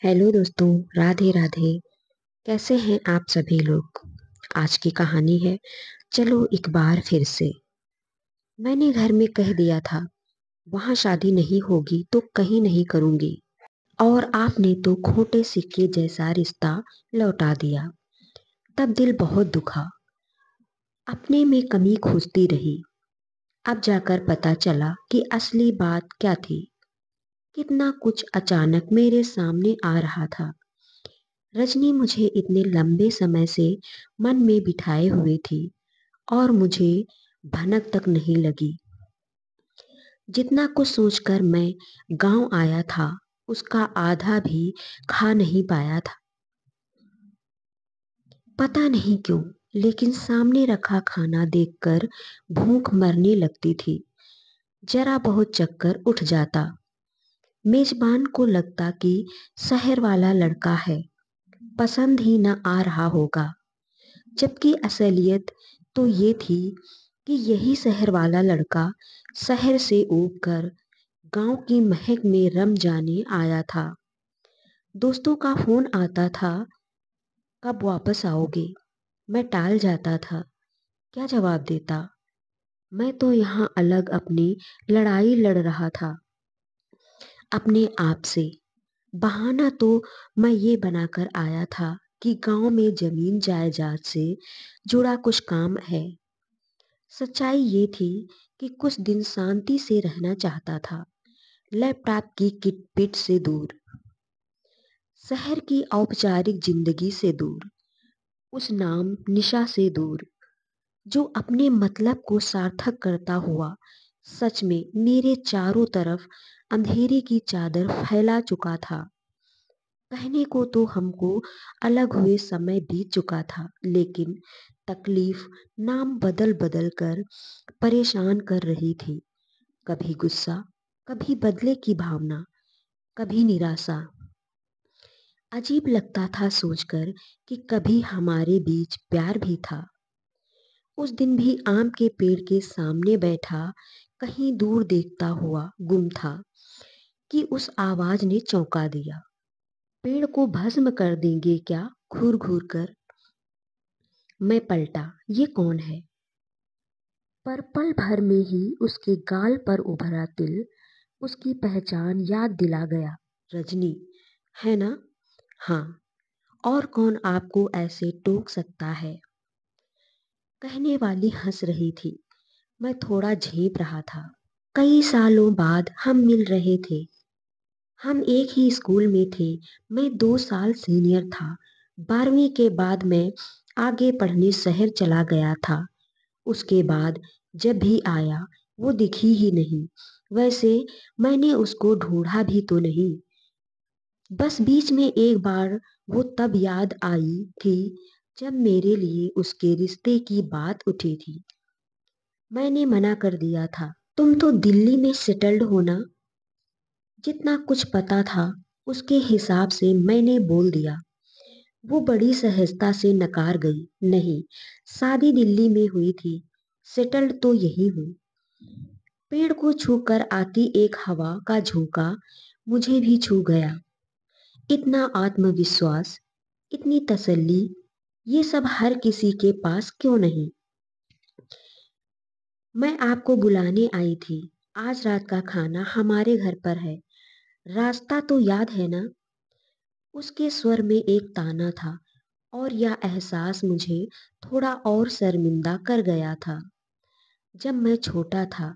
Hello दोस्तों। राधे राधे। कैसे हैं आप सभी लोग। आज की कहानी है, चलो एक बार फिर से। मैंने घर में कह दिया था, वहां शादी नहीं होगी तो कहीं नहीं करूंगी, और आपने तो खोटे सिक्के जैसा रिश्ता लौटा दिया। तब दिल बहुत दुखा, अपने में कमी खोजती रही। अब जाकर पता चला कि असली बात क्या थी। कितना कुछ अचानक मेरे सामने आ रहा था। रजनी मुझे इतने लंबे समय से मन में बिठाए हुए थी, और मुझे भनक तक नहीं लगी। जितना कुछ सोचकर मैं गांव आया था, उसका आधा भी खा नहीं पाया था। पता नहीं क्यों, लेकिन सामने रखा खाना देखकर भूख मरने लगती थी। जरा बहुत चक्कर उठ जाता। मेजबान को लगता कि शहर वाला लड़का है, पसंद ही न आ रहा होगा। जबकि असलियत तो ये थी कि यही शहर वाला लड़का शहर से ऊब कर गांव की महक में रम जाने आया था। दोस्तों का फोन आता था, कब वापस आओगे। मैं टाल जाता था। क्या जवाब देता। मैं तो यहाँ अलग अपनी लड़ाई लड़ रहा था, अपने आप से। बहाना तो मैं ये बनाकर आया था कि गांव में जमीन जायदाद से जुड़ा कुछ काम है। सच्चाई ये थी कि कुछ दिन शांति से रहना चाहता था, लैपटॉप की किटपिट से दूर, शहर की औपचारिक जिंदगी से दूर, उस नाम निशा से दूर जो अपने मतलब को सार्थक करता हुआ सच में मेरे चारों तरफ अंधेरे की चादर फैला चुका था। कहने को तो हमको अलग हुए समय बीत चुका था, लेकिन तकलीफ नाम बदल बदल कर परेशान कर रही थी। कभी गुस्सा, कभी बदले की भावना, कभी निराशा। अजीब लगता था सोचकर कि कभी हमारे बीच प्यार भी था। उस दिन भी आम के पेड़ के सामने बैठा, कहीं दूर देखता हुआ गुम था कि उस आवाज ने चौंका दिया। पेड़ को भस्म कर देंगे क्या, घूर घूर कर। मैं पलटा, ये कौन है। पर पल भर में ही उसके गाल पर उभरा तिल उसकी पहचान याद दिला गया। रजनी, है ना। हाँ, और कौन आपको ऐसे टोक सकता है। कहने वाली हंस रही थी, मैं थोड़ा झेप रहा था। कई सालों बाद हम मिल रहे थे। हम एक ही स्कूल में थे। मैं 2 साल सीनियर था। 12वीं के बाद मैं आगे पढ़ने शहर चला गया था। उसके बाद जब भी आया, वो दिखी ही नहीं। वैसे मैंने उसको ढूंढा भी तो नहीं। बस बीच में एक बार वो तब याद आई थी जब मेरे लिए उसके रिश्ते की बात उठी थी। मैंने मना कर दिया था। तुम तो दिल्ली में सेटल्ड हो ना। जितना कुछ पता था उसके हिसाब से मैंने बोल दिया। वो बड़ी सहजता से नकार गई। नहीं, शादी दिल्ली में हुई थी, सेटल्ड तो यही हूँ। पेड़ को छूकर आती एक हवा का झोंका मुझे भी छू गया। इतना आत्मविश्वास, इतनी तसल्ली, ये सब हर किसी के पास क्यों नहीं। मैं आपको बुलाने आई थी। आज रात का खाना हमारे घर पर है। रास्ता तो याद है ना। उसके स्वर में एक ताना था, और यह एहसास मुझे थोड़ा और शर्मिंदा कर गया था। जब मैं छोटा था,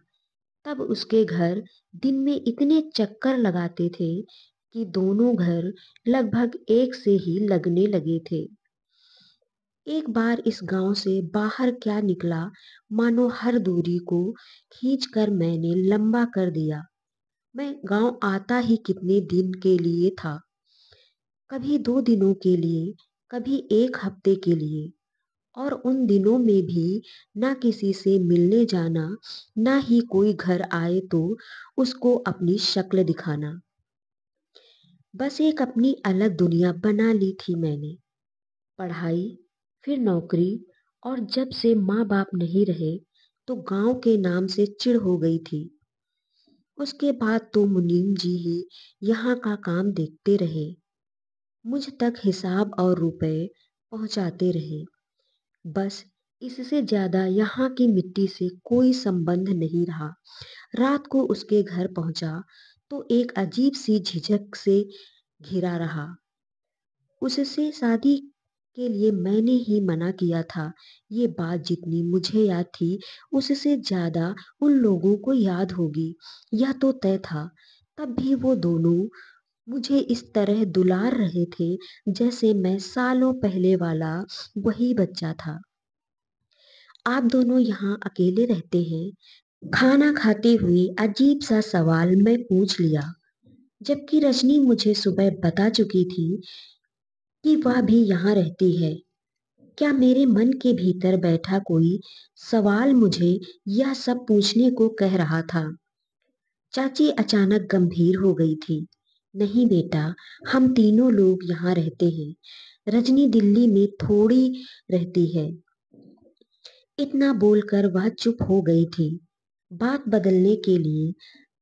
तब उसके घर दिन में इतने चक्कर लगाते थे कि दोनों घर लगभग एक से ही लगने लगे थे। एक बार इस गांव से बाहर क्या निकला, मानो हर दूरी को खींचकर मैंने लंबा कर दिया। मैं गांव आता ही कितने दिन के लिए था। कभी 2 दिनों के लिए, कभी एक हफ्ते के लिए। और उन दिनों में भी ना किसी से मिलने जाना, ना ही कोई घर आए तो उसको अपनी शक्ल दिखाना। बस एक अपनी अलग दुनिया बना ली थी मैंने। पढ़ाई, फिर नौकरी, और जब से माँ बाप नहीं रहे तो गांव के नाम से चिढ़ हो गई थी। उसके बाद तो मुनीम जी ही यहाँ का काम देखते रहे। मुझ तक हिसाब और रुपए पहुंचाते रहे। बस इससे ज्यादा यहाँ की मिट्टी से कोई संबंध नहीं रहा। रात को उसके घर पहुंचा तो एक अजीब सी झिझक से घिरा रहा। उससे शादी के लिए मैंने ही मना किया था। ये बात जितनी मुझे याद थी उससे ज्यादा उन लोगों को याद होगी, यह तो तय था। तब भी वो दोनों मुझे इस तरह दुलार रहे थे जैसे मैं सालों पहले वाला वही बच्चा था। आप दोनों यहाँ अकेले रहते हैं? खाना खाते हुए अजीब सा सवाल मैं पूछ लिया, जबकि रजनी मुझे सुबह बता चुकी थी कि वह भी यहाँ रहती है। क्या मेरे मन के भीतर बैठा कोई सवाल मुझे यह सब पूछने को कह रहा था? चाची अचानक गंभीर हो गई थी। नहीं बेटा, हम तीनों लोग यहाँ रहते हैं। रजनी दिल्ली में थोड़ी रहती है। इतना बोलकर वह चुप हो गई थी। बात बदलने के लिए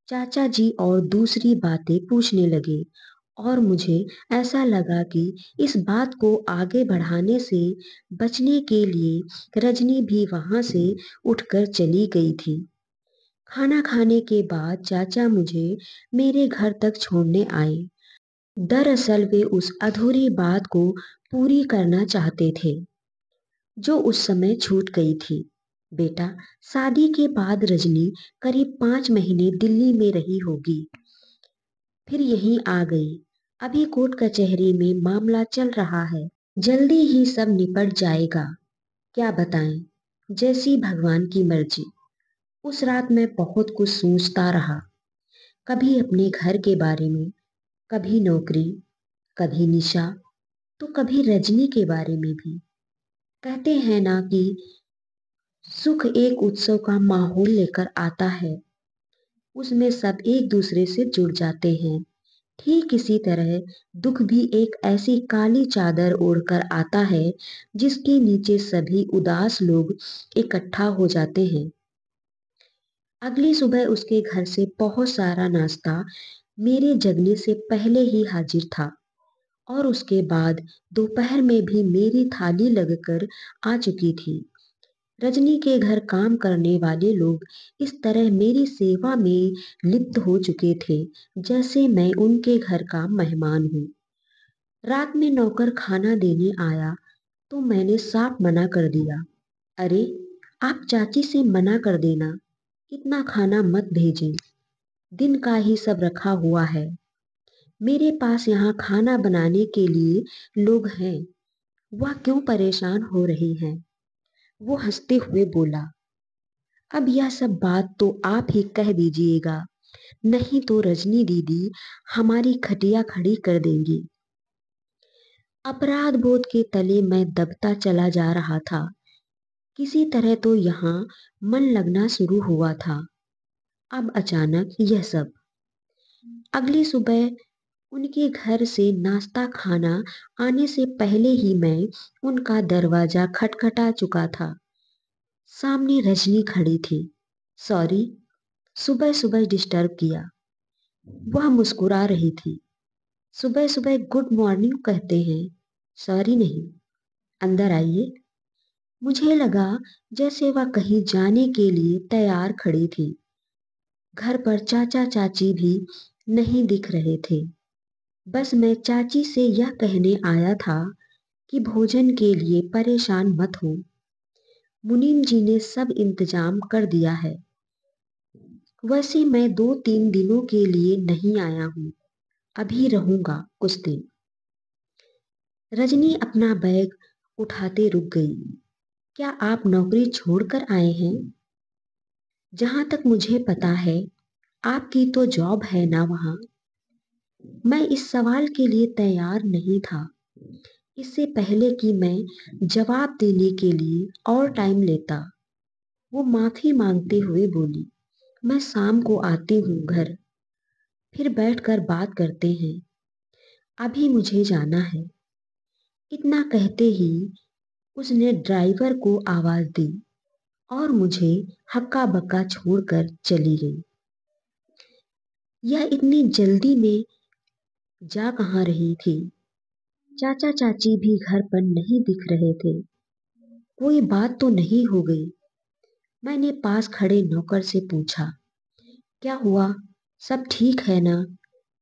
चाचा जी और दूसरी बातें पूछने लगे और मुझे ऐसा लगा कि इस बात को आगे बढ़ाने से बचने के लिए रजनी भी वहां से उठकर चली गई थी। खाना खाने के बाद चाचा मुझे मेरे घर तक छोड़ने आए। दरअसल वे उस अधूरी बात को पूरी करना चाहते थे जो उस समय छूट गई थी। बेटा, शादी के बाद रजनी करीब 5 महीने दिल्ली में रही होगी, फिर यहीं आ गई। अभी कोर्ट कचहरी में मामला चल रहा है। जल्दी ही सब निपट जाएगा। क्या बताएं, जैसी भगवान की मर्जी। उस रात मैं बहुत कुछ सोचता रहा, कभी अपने घर के बारे में, कभी नौकरी, कभी निशा, तो कभी रजनी के बारे में भी। कहते हैं ना कि सुख एक उत्सव का माहौल लेकर आता है, उसमें सब एक दूसरे से जुड़ जाते हैं। ठीक इसी तरह दुख भी एक ऐसी काली चादर ओढ़कर आता है जिसके नीचे सभी उदास लोग इकट्ठा हो जाते हैं। अगली सुबह उसके घर से बहुत सारा नाश्ता मेरे जगने से पहले ही हाजिर था और उसके बाद दोपहर में भी मेरी थाली लगकर आ चुकी थी। रजनी के घर काम करने वाले लोग इस तरह मेरी सेवा में लिप्त हो चुके थे जैसे मैं उनके घर का मेहमान हूँ। रात में नौकर खाना देने आया तो मैंने साफ मना कर दिया। अरे, आप चाची से मना कर देना, इतना खाना मत भेजें। दिन का ही सब रखा हुआ है। मेरे पास यहाँ खाना बनाने के लिए लोग हैं। वह क्यों परेशान हो रही हैं? वो हंसते हुए बोला, अब यह सब बात तो आप ही कह दीजिएगा, नहीं तो रजनी दीदी हमारी खटिया खड़ी कर देंगी। अपराध बोध के तले मैं दबता चला जा रहा था। किसी तरह तो यहाँ मन लगना शुरू हुआ था। अब अचानक यह सब। अगली सुबह उनके घर से नाश्ता खाना आने से पहले ही मैं उनका दरवाजा खटखटा चुका था। सामने रजनी खड़ी थी। सॉरी, सुबह सुबह डिस्टर्ब किया। वह मुस्कुरा रही थी। सुबह सुबह गुड मॉर्निंग कहते हैं, सॉरी नहीं। अंदर आइए। मुझे लगा जैसे वह कहीं जाने के लिए तैयार खड़ी थी। घर पर चाचा चाची भी नहीं दिख रहे थे। बस मैं चाची से यह कहने आया था कि भोजन के लिए परेशान मत हो। मुनीम जी ने सब इंतजाम कर दिया है। वैसे मैं 2-3 दिनों के लिए नहीं आया हूँ, अभी रहूंगा कुछ दिन। रजनी अपना बैग उठाते रुक गई। क्या आप नौकरी छोड़कर आए हैं? जहां तक मुझे पता है आपकी तो जॉब है ना वहां। मैं इस सवाल के लिए तैयार नहीं था। इससे पहले कि मैं जवाब देने के लिए और टाइम लेता, वो माफी मांगते हुए बोली, मैं शाम को आती हूँ घर, फिर बैठकर बात करते हैं। अभी मुझे जाना है। इतना कहते ही उसने ड्राइवर को आवाज दी और मुझे हक्का बक्का छोड़कर चली गई। यह इतनी जल्दी में जा कहाँ रही थी? चाचा चाची भी घर पर नहीं दिख रहे थे। कोई बात तो नहीं हो गई? मैंने पास खड़े नौकर से पूछा। क्या हुआ? सब ठीक है ना?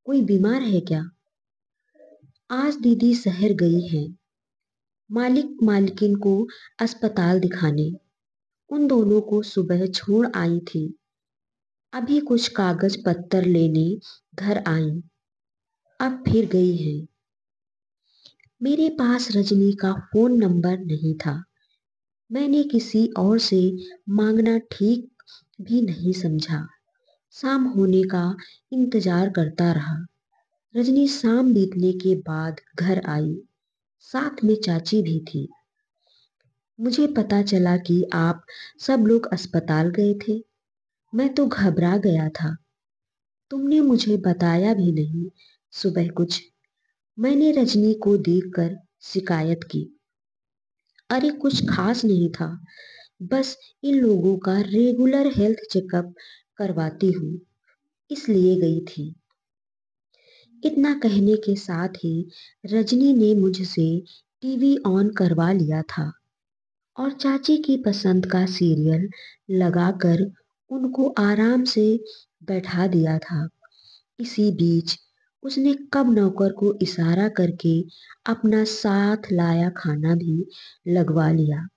कोई बीमार है क्या? आज दीदी शहर गई हैं, मालिक मालकिन को अस्पताल दिखाने। उन दोनों को सुबह छोड़ आई थी। अभी कुछ कागज पत्तर लेने घर आई, अब फिर गई हैं। मेरे पास रजनी का फोन नंबर नहीं था। मैंने किसी और से मांगना ठीक भी नहीं समझा। शाम होने का इंतजार करता रहा। रजनी शाम बीतने के बाद घर आई, साथ में चाची भी थी। मुझे पता चला कि आप सब लोग अस्पताल गए थे। मैं तो घबरा गया था। तुमने मुझे बताया भी नहीं। सुबह कुछ मैंने रजनी को देखकर शिकायत की। अरे कुछ खास नहीं था, बस इन लोगों का रेगुलर हेल्थ चेकअप करवाती हूँ, इसलिए गई थी। इतना कहने के साथ ही रजनी ने मुझसे टीवी ऑन करवा लिया था और चाची की पसंद का सीरियल लगाकर उनको आराम से बैठा दिया था। इसी बीच उसने कब नौकर को इशारा करके अपना साथ लाया खाना भी लगवा लिया,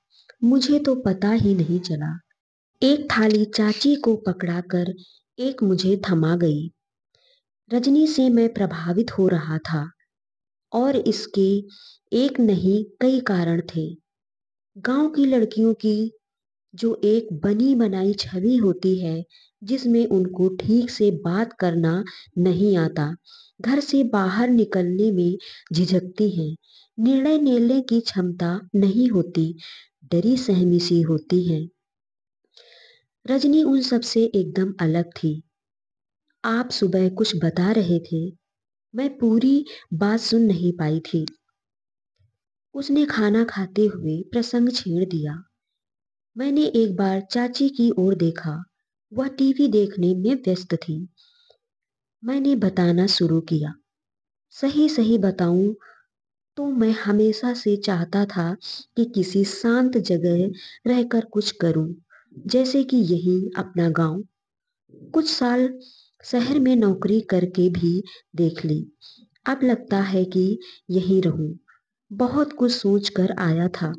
मुझे तो पता ही नहीं चला। एक थाली चाची को पकड़ाकर एक मुझे थमा गई। रजनी से मैं प्रभावित हो रहा था और इसके एक नहीं कई कारण थे। गांव की लड़कियों की जो एक बनी बनाई छवि होती है, जिसमें उनको ठीक से बात करना नहीं आता, घर से बाहर निकलने में झिझकती हैं, निर्णय लेने की क्षमता नहीं होती, डरी सहमी सी होती हैं। रजनी उन सब से एकदम अलग थी। आप सुबह कुछ बता रहे थे, मैं पूरी बात सुन नहीं पाई थी। उसने खाना खाते हुए प्रसंग छेड़ दिया। मैंने एक बार चाची की ओर देखा, वह टीवी देखने में व्यस्त थी। मैंने बताना शुरू किया। सही सही बताऊं तो मैं हमेशा से चाहता था कि किसी शांत जगह रहकर कुछ करूं, जैसे कि यही अपना गांव। कुछ साल शहर में नौकरी करके भी देख ली। अब लगता है कि यहीं रहूं। बहुत कुछ सोच कर आया था,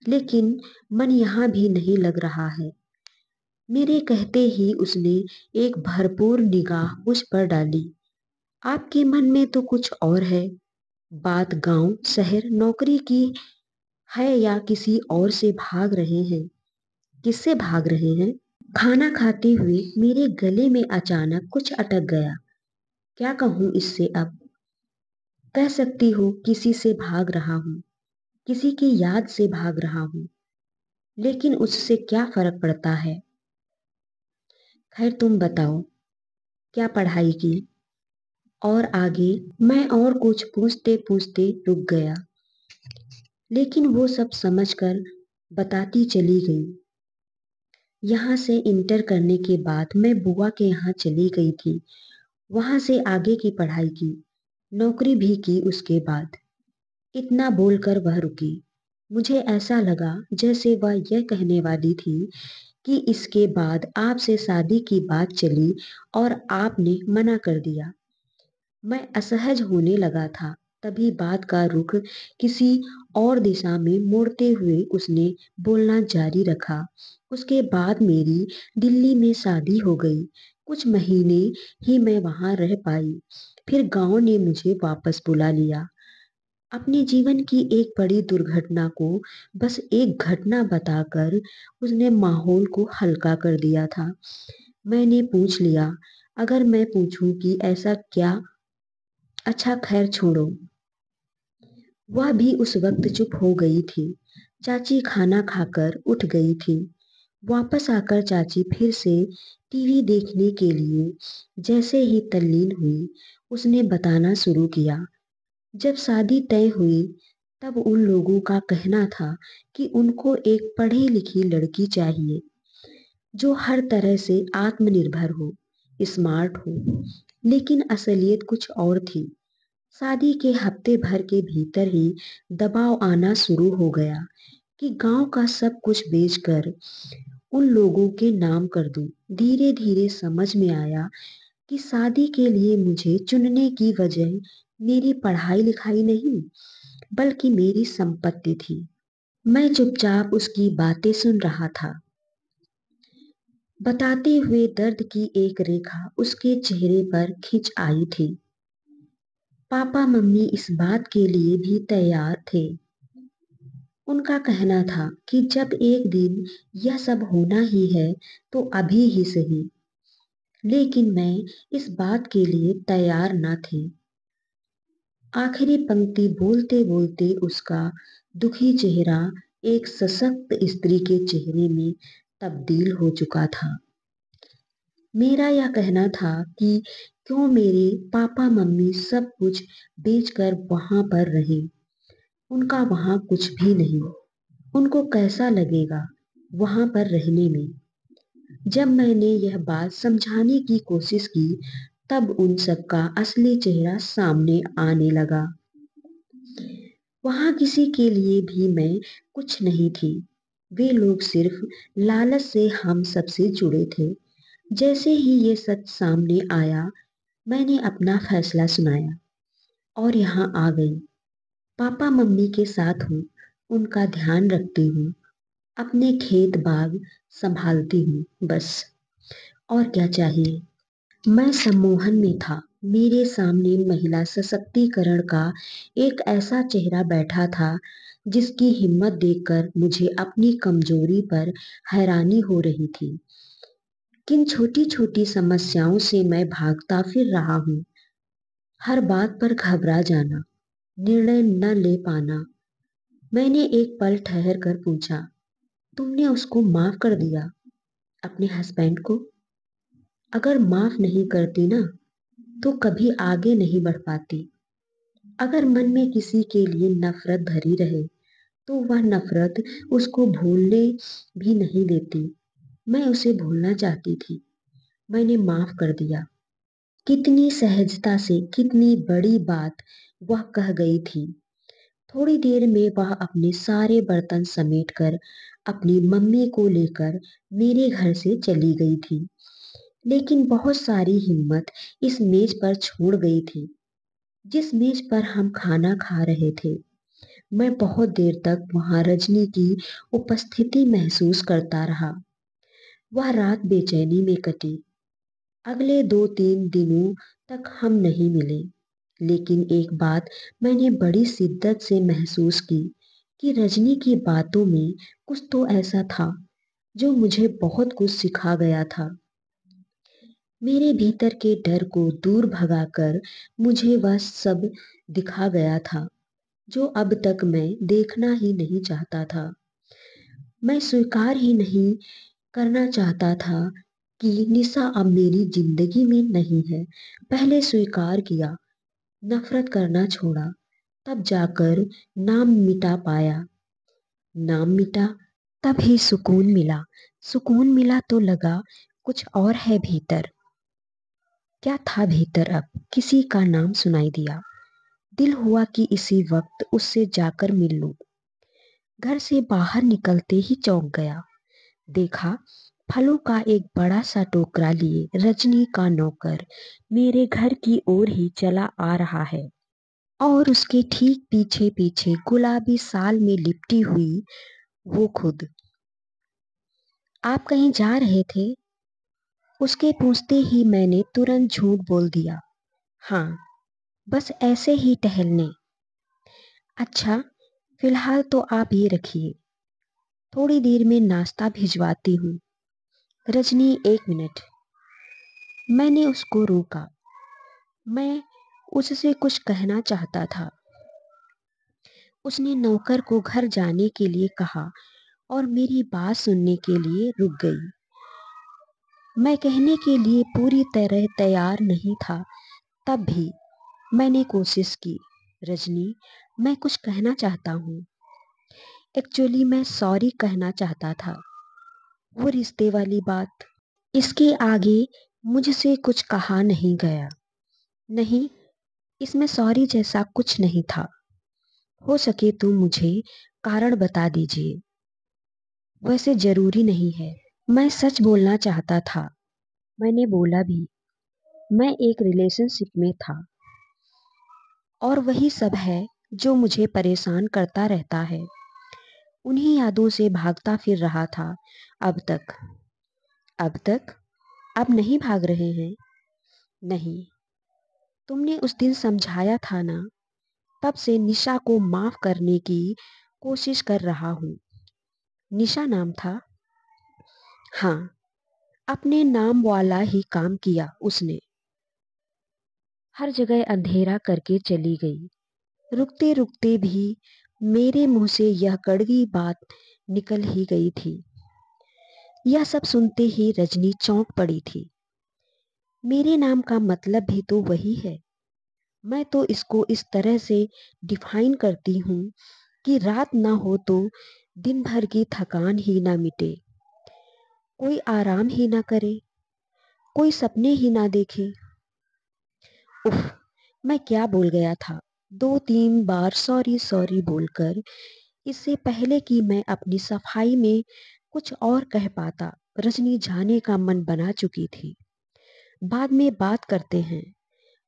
लेकिन मन यहाँ भी नहीं लग रहा है। मेरे कहते ही उसने एक भरपूर निगाह मुझ पर डाली। आपके मन में तो कुछ और है। बात गांव शहर नौकरी की है या किसी और से भाग रहे हैं? किससे भाग रहे हैं? खाना खाते हुए मेरे गले में अचानक कुछ अटक गया। क्या कहूँ इससे अब? कह सकती हो किसी से भाग रहा हूँ, किसी की याद से भाग रहा हूँ, लेकिन उससे क्या फर्क पड़ता है? खैर तुम बताओ, क्या पढ़ाई की? और आगे मैं और कुछ पूछते पूछते रुक गया, लेकिन वो सब समझकर बताती चली गई। यहाँ से इंटर करने के बाद मैं बुआ के यहाँ चली गई थी। वहां से आगे की पढ़ाई की, नौकरी भी की उसके बाद। इतना बोलकर वह रुकी। मुझे ऐसा लगा जैसे वह यह कहने वाली थी कि इसके बाद आपसे शादी की बात चली और आपने मना कर दिया। मैं असहज होने लगा था। तभी बात का रुख किसी और दिशा में मोड़ते हुए उसने बोलना जारी रखा। उसके बाद मेरी दिल्ली में शादी हो गई। कुछ महीने ही मैं वहां रह पाई। फिर गांव ने मुझे वापस बुला लिया। अपने जीवन की एक बड़ी दुर्घटना को बस एक घटना बताकर उसने माहौल को हल्का कर दिया था। मैंने पूछ लिया, अगर मैं पूछूं कि ऐसा क्या? अच्छा खैर छोड़ो। वह भी उस वक्त चुप हो गई थी। चाची खाना खाकर उठ गई थी। वापस आकर चाची फिर से टीवी देखने के लिए जैसे ही तल्लीन हुई, उसने बताना शुरू किया। जब शादी तय हुई, तब उन लोगों का कहना था कि उनको एक पढ़ी लिखी लड़की चाहिए, जो हर तरह से आत्मनिर्भर हो, स्मार्ट हो। लेकिन असलियत कुछ और थी। शादी के हफ्ते भर के भीतर ही दबाव आना शुरू हो गया कि गांव का सब कुछ बेचकर उन लोगों के नाम कर दूं। धीरे धीरे समझ में आया कि शादी के लिए मुझे चुनने की वजह मेरी पढ़ाई लिखाई नहीं, बल्कि मेरी संपत्ति थी। मैं चुपचाप उसकी बातें सुन रहा था, बताते हुए दर्द की एक रेखा उसके चेहरे पर खिंच आई थी। पापा मम्मी इस बात के लिए भी तैयार थे। उनका कहना था कि जब एक दिन यह सब होना ही है तो अभी ही सही। लेकिन मैं इस बात के लिए तैयार न थी। आखिरी पंक्ति बोलते बोलते उसका दुखी चेहरा एक सशक्त स्त्री के चेहरे में तब्दील हो चुका था। मेरा यह कहना था कि क्यों मेरे पापा मम्मी सब कुछ बेचकर वहां पर रहे। उनका वहां कुछ भी नहीं। उनको कैसा लगेगा वहां पर रहने में। जब मैंने यह बात समझाने की कोशिश की, तब उन सबका असली चेहरा सामने आने लगा। वहां किसी के लिए भी मैं कुछ नहीं थी। वे लोग सिर्फ लालच से हम सबसे जुड़े थे। जैसे ही ये सच सामने आया, मैंने अपना फैसला सुनाया और यहाँ आ गई। पापा मम्मी के साथ हूँ, उनका ध्यान रखती हूँ, अपने खेत बाग संभालती हूँ, बस। और क्या चाहिए। मैं सम्मोहन में था। मेरे सामने महिला सशक्तिकरण का एक ऐसा चेहरा बैठा था जिसकी हिम्मत देखकर मुझे अपनी कमजोरी पर हैरानी हो रही थी। किन छोटी छोटी समस्याओं से मैं भागता फिर रहा हूँ। हर बात पर घबरा जाना, निर्णय न ले पाना। मैंने एक पल ठहर कर पूछा, तुमने उसको माफ कर दिया, अपने हस्बैंड को? अगर माफ नहीं करती ना, तो कभी आगे नहीं बढ़ पाती। अगर मन में किसी के लिए नफरत भरी रहे, तो वह नफरत उसको भूलने भी नहीं देती। मैं उसे भूलना चाहती थी। मैंने माफ कर दिया। कितनी सहजता से कितनी बड़ी बात वह कह गई थी। थोड़ी देर में वह अपने सारे बर्तन समेटकर अपनी मम्मी को लेकर मेरे घर से चली गई थी। लेकिन बहुत सारी हिम्मत इस मेज पर छोड़ गई थी, जिस मेज पर हम खाना खा रहे थे। मैं बहुत देर तक वहां रजनी की उपस्थिति महसूस करता रहा। वह रात बेचैनी में कटी। अगले 2-3 दिनों तक हम नहीं मिले। लेकिन एक बात मैंने बड़ी शिद्दत से महसूस की कि रजनी की बातों में कुछ तो ऐसा था जो मुझे बहुत कुछ सिखा गया था। मेरे भीतर के डर को दूर भगाकर मुझे वह सब दिखा गया था जो अब तक मैं देखना ही नहीं चाहता था। मैं स्वीकार ही नहीं करना चाहता था कि निशा अब मेरी जिंदगी में नहीं है। पहले स्वीकार किया, नफरत करना छोड़ा, तब जाकर नाम मिटा पाया। नाम मिटा, तब ही सुकून मिला। सुकून मिला तो लगा कुछ और है भीतर। क्या था भीतर? अब किसी का नाम सुनाई दिया। दिल हुआ कि इसी वक्त उससे जाकर मिल लूं। घर से बाहर निकलते ही चौंक गया। देखा, फलों का एक बड़ा सा टोकरा लिए रजनी का नौकर मेरे घर की ओर ही चला आ रहा है, और उसके ठीक पीछे पीछे गुलाबी साल में लिपटी हुई वो खुद। आप कहीं जा रहे थे? उसके पूछते ही मैंने तुरंत झूठ बोल दिया। हाँ, बस ऐसे ही टहलने। अच्छा, फिलहाल तो आप ये रखिए, थोड़ी देर में नाश्ता भिजवाती हूँ। रजनी, 1 मिनट। मैंने उसको रोका। मैं उससे कुछ कहना चाहता था। उसने नौकर को घर जाने के लिए कहा और मेरी बात सुनने के लिए रुक गई। मैं कहने के लिए पूरी तरह तैयार नहीं था, तब भी मैंने कोशिश की। रजनी, मैं कुछ कहना चाहता हूँ। एक्चुअली मैं सॉरी कहना चाहता था। वो रिश्ते वाली बात, इसके आगे मुझसे कुछ कहा नहीं गया। नहीं, इसमें सॉरी जैसा कुछ नहीं था। हो सके तो मुझे कारण बता दीजिए। वैसे जरूरी नहीं है। मैं सच बोलना चाहता था। मैंने बोला भी। मैं एक रिलेशनशिप में था और वही सब है जो मुझे परेशान करता रहता है। उन्हीं यादों से भागता फिर रहा था अब तक। अब तक? अब नहीं भाग रहे हैं? नहीं। तुमने उस दिन समझाया था ना, तब से निशा को माफ करने की कोशिश कर रहा हूँ। निशा नाम था? हाँ, अपने नाम वाला ही काम किया उसने। हर जगह अंधेरा करके चली गई। रुकते रुकते भी मेरे मुंह से यह कड़वी बात निकल ही गई थी। यह सब सुनते ही रजनी चौंक पड़ी थी। मेरे नाम का मतलब भी तो वही है। मैं तो इसको इस तरह से डिफाइन करती हूँ कि रात ना हो तो दिन भर की थकान ही ना मिटे, कोई आराम ही ना करे, कोई सपने ही ना देखे। उफ, मैं क्या बोल गया था। 2-3 बार सॉरी सॉरी बोलकर, इससे पहले कि मैं अपनी सफाई में कुछ और कह पाता, रजनी जाने का मन बना चुकी थी। बाद में बात करते हैं।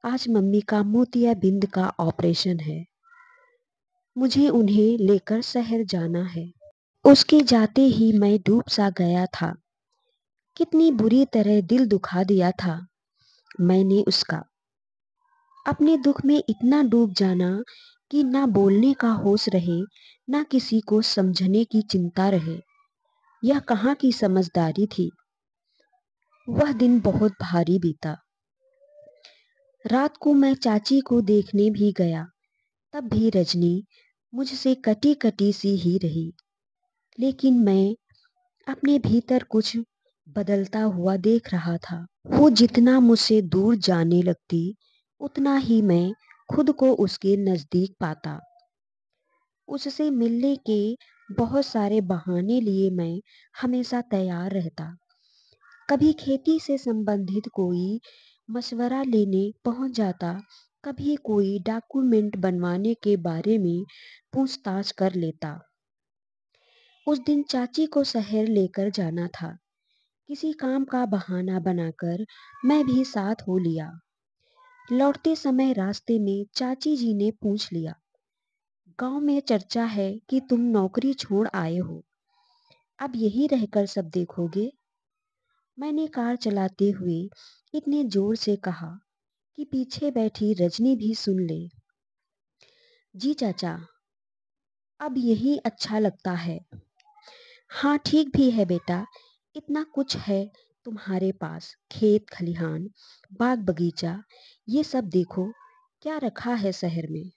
आज मम्मी का मोतियाबिंद का ऑपरेशन है। मुझे उन्हें लेकर शहर जाना है। उसके जाते ही मैं डूब सा गया था। कितनी बुरी तरह दिल दुखा दिया था मैंने उसका। अपने दुख में इतना डूब जाना कि ना बोलने का होश रहे, ना किसी को समझने की चिंता रहे। यह कहाँ की समझदारी थी। वह दिन बहुत भारी बीता। रात को मैं चाची को देखने भी गया, तब भी रजनी मुझसे कटी कटी सी ही रही। लेकिन मैं अपने भीतर कुछ बदलता हुआ देख रहा था। वो जितना मुझसे दूर जाने लगती, उतना ही मैं खुद को उसके नजदीक पाता। उससे मिलने के बहुत सारे बहाने लिए मैं हमेशा तैयार रहता। कभी खेती से संबंधित कोई मशवरा लेने पहुंच जाता, कभी कोई डॉक्यूमेंट बनवाने के बारे में पूछताछ कर लेता। उस दिन चाची को शहर लेकर जाना था। किसी काम का बहाना बनाकर मैं भी साथ हो लिया। लौटते समय रास्ते में चाची जी ने पूछ लिया, गांव में चर्चा है कि तुम नौकरी छोड़ आए हो, अब यही रहकर सब देखोगे? मैंने कार चलाते हुए इतने जोर से कहा कि पीछे बैठी रजनी भी सुन ले। जी चाचा, अब यही अच्छा लगता है। हाँ ठीक भी है बेटा, इतना कुछ है तुम्हारे पास, खेत खलिहान, बाग बगीचा, ये सब देखो। क्या रखा है शहर में?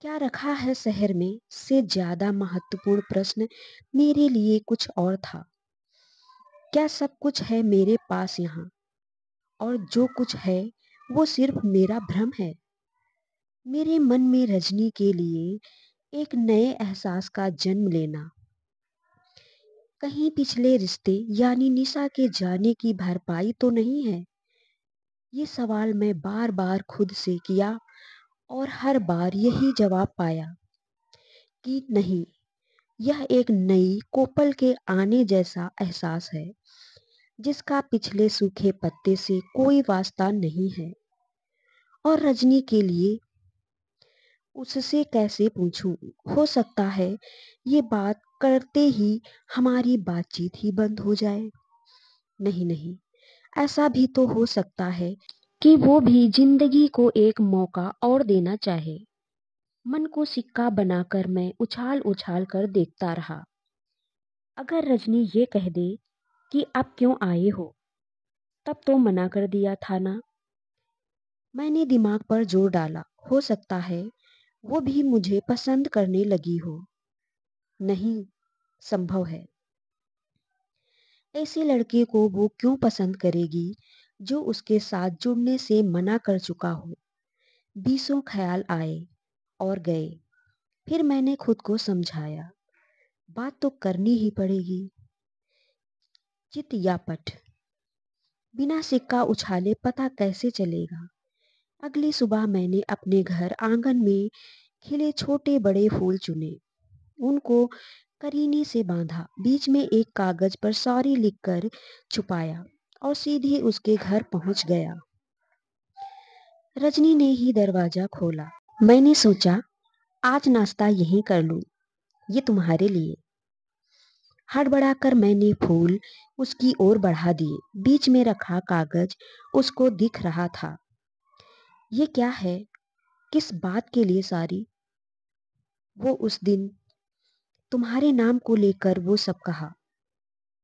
क्या रखा है शहर में से ज्यादा महत्वपूर्ण प्रश्न मेरे लिए कुछ और था। क्या सब कुछ है मेरे पास यहाँ, और जो कुछ है वो सिर्फ मेरा भ्रम है? मेरे मन में रजनी के लिए एक नए एहसास का जन्म लेना, कहीं पिछले रिश्ते यानी निशा के जाने की भरपाई तो नहीं है? ये सवाल मैं बार बार खुद से किया और हर बार यही जवाब पाया कि नहीं। यह एक नई कोपल के आने जैसा एहसास है, जिसका पिछले सूखे पत्ते से कोई वास्ता नहीं है। और रजनी के लिए उससे कैसे पूछूं? हो सकता है ये बात करते ही हमारी बातचीत ही बंद हो जाए। नहीं नहीं, ऐसा भी तो हो सकता है कि वो भी जिंदगी को एक मौका और देना चाहे। मन को सिक्का बनाकर मैं उछाल उछाल कर देखता रहा। अगर रजनी ये कह दे कि अब क्यों आए हो, तब तो मना कर दिया था ना। मैंने दिमाग पर जोर डाला। हो सकता है वो भी मुझे पसंद करने लगी हो। नहीं, संभव है। ऐसे लड़के को वो क्यों पसंद करेगी जो उसके साथ जुड़ने से मना कर चुका हो? बीसों ख्याल आए और गए। फिर मैंने खुद को समझाया, बात तो करनी ही पड़ेगी। चित या पट, बिना सिक्का उछाले पता कैसे चलेगा? अगली सुबह मैंने अपने घर आंगन में खिले छोटे बड़े फूल चुने, उनको करीने से बांधा, बीच में एक कागज पर सॉरी लिखकर छुपाया और सीधे उसके घर पहुंच गया। रजनी ने ही दरवाजा खोला। मैंने सोचा आज नाश्ता यहीं कर लूं, ये तुम्हारे लिए। हड़बड़ाकर मैंने फूल उसकी ओर बढ़ा दिए। बीच में रखा कागज उसको दिख रहा था। ये क्या है? किस बात के लिए सॉरी? वो उस दिन तुम्हारे नाम को लेकर वो सब कहा।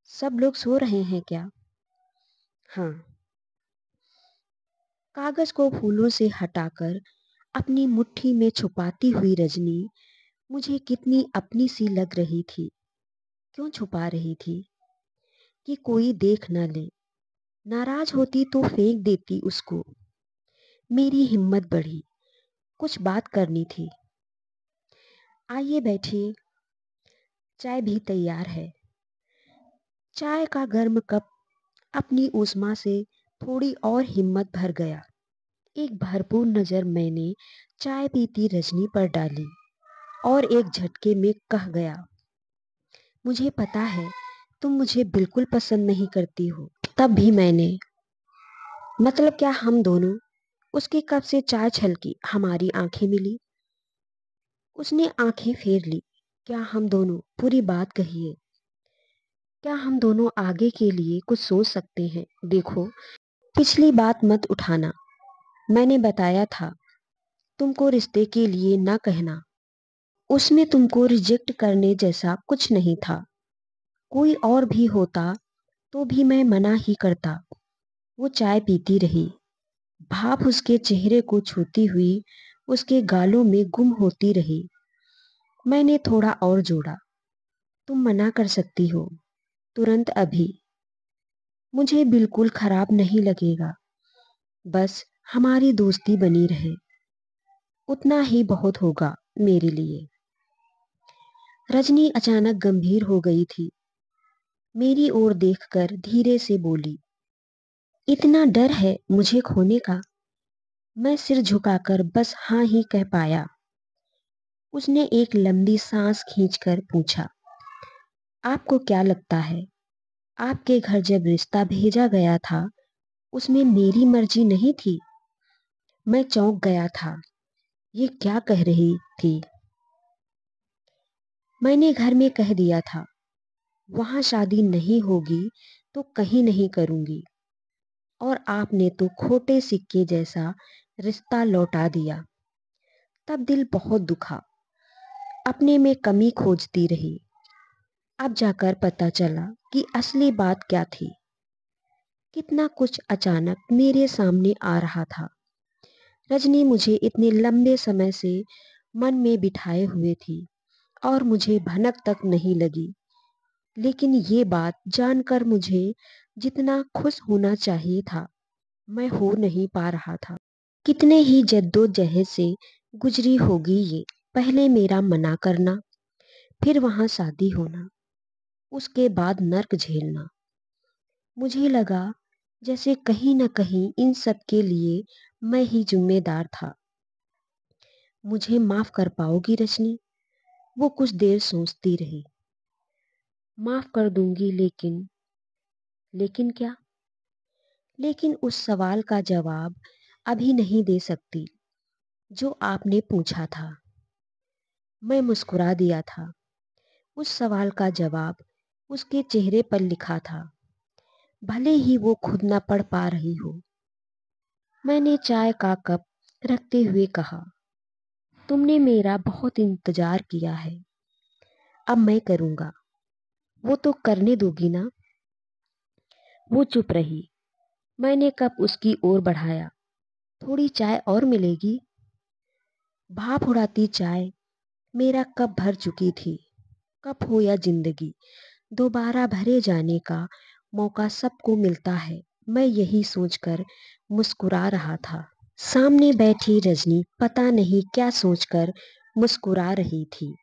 सब लोग सो रहे हैं क्या? हाँ। कागज को फूलों से हटाकर अपनी मुट्ठी में छुपाती हुई रजनी मुझे कितनी अपनी सी लग रही थी। क्यों छुपा रही थी? कि कोई देख न ले। नाराज होती तो फेंक देती उसको। मेरी हिम्मत बढ़ी। कुछ बात करनी थी। आइए बैठिए, चाय भी तैयार है। चाय का गर्म कप अपनी ऊष्मा से थोड़ी और हिम्मत भर गया। एक भरपूर नजर मैंने चाय पीती रजनी पर डाली और एक झटके में कह गया, मुझे पता है तुम मुझे बिल्कुल पसंद नहीं करती हो, तब भी मैंने। मतलब क्या हम दोनों? उसके कप से चाय छलकी, हमारी आंखें मिली। उसने आंखें फेर ली। क्या हम दोनों? पूरी बात कहिए। क्या हम दोनों आगे के लिए कुछ सोच सकते हैं? देखो, पिछली बात मत उठाना। मैंने बताया था तुमको रिश्ते के लिए ना कहना। उसमें तुमको रिजेक्ट करने जैसा कुछ नहीं था। कोई और भी होता तो भी मैं मना ही करता। वो चाय पीती रही। भाप उसके चेहरे को छूती हुई उसके गालों में गुम होती रही। मैंने थोड़ा और जोड़ा, तुम मना कर सकती हो, तुरंत अभी। मुझे बिल्कुल खराब नहीं लगेगा। बस हमारी दोस्ती बनी रहे, उतना ही बहुत होगा मेरे लिए। रजनी अचानक गंभीर हो गई थी। मेरी ओर देखकर धीरे से बोली, इतना डर है मुझे खोने का? मैं सिर झुकाकर बस हाँ ही कह पाया। उसने एक लंबी सांस खींचकर पूछा, आपको क्या लगता है आपके घर जब रिश्ता भेजा गया था उसमें मेरी मर्जी नहीं थी? मैं चौंक गया था। ये क्या कह रही थी? मैंने घर में कह दिया था वहां शादी नहीं होगी तो कहीं नहीं करूंगी, और आपने तो खोटे सिक्के जैसा रिश्ता लौटा दिया। तब दिल बहुत दुखा, अपने में कमी खोजती रही। अब जाकर पता चला कि असली बात क्या थी। कितना कुछ अचानक मेरे सामने आ रहा था। रजनी मुझे इतने लंबे समय से मन में बिठाए हुए थी और मुझे भनक तक नहीं लगी। लेकिन ये बात जानकर मुझे जितना खुश होना चाहिए था मैं हो नहीं पा रहा था। कितने ही जद्दोजहद से गुजरी होगी ये। पहले मेरा मना करना, फिर वहां शादी होना, उसके बाद नर्क झेलना। मुझे लगा जैसे कहीं न कहीं इन सब के लिए मैं ही जिम्मेदार था। मुझे माफ कर पाओगी रजनी? वो कुछ देर सोचती रही। माफ कर दूंगी, लेकिन। लेकिन क्या? लेकिन उस सवाल का जवाब अभी नहीं दे सकती जो आपने पूछा था। मैं मुस्कुरा दिया था। उस सवाल का जवाब उसके चेहरे पर लिखा था, भले ही वो खुद ना पढ़ पा रही हो। मैंने चाय का कप रखते हुए कहा, तुमने मेरा बहुत इंतजार किया है, अब मैं करूंगा। वो तो करने दोगी ना? वो चुप रही। मैंने कप उसकी ओर बढ़ाया, थोड़ी चाय और मिलेगी? भाप उड़ाती चाय मेरा कप भर चुकी थी। कप हो या जिंदगी, दोबारा भरे जाने का मौका सबको मिलता है, मैं यही सोचकर मुस्कुरा रहा था। सामने बैठी रजनी पता नहीं क्या सोचकर मुस्कुरा रही थी।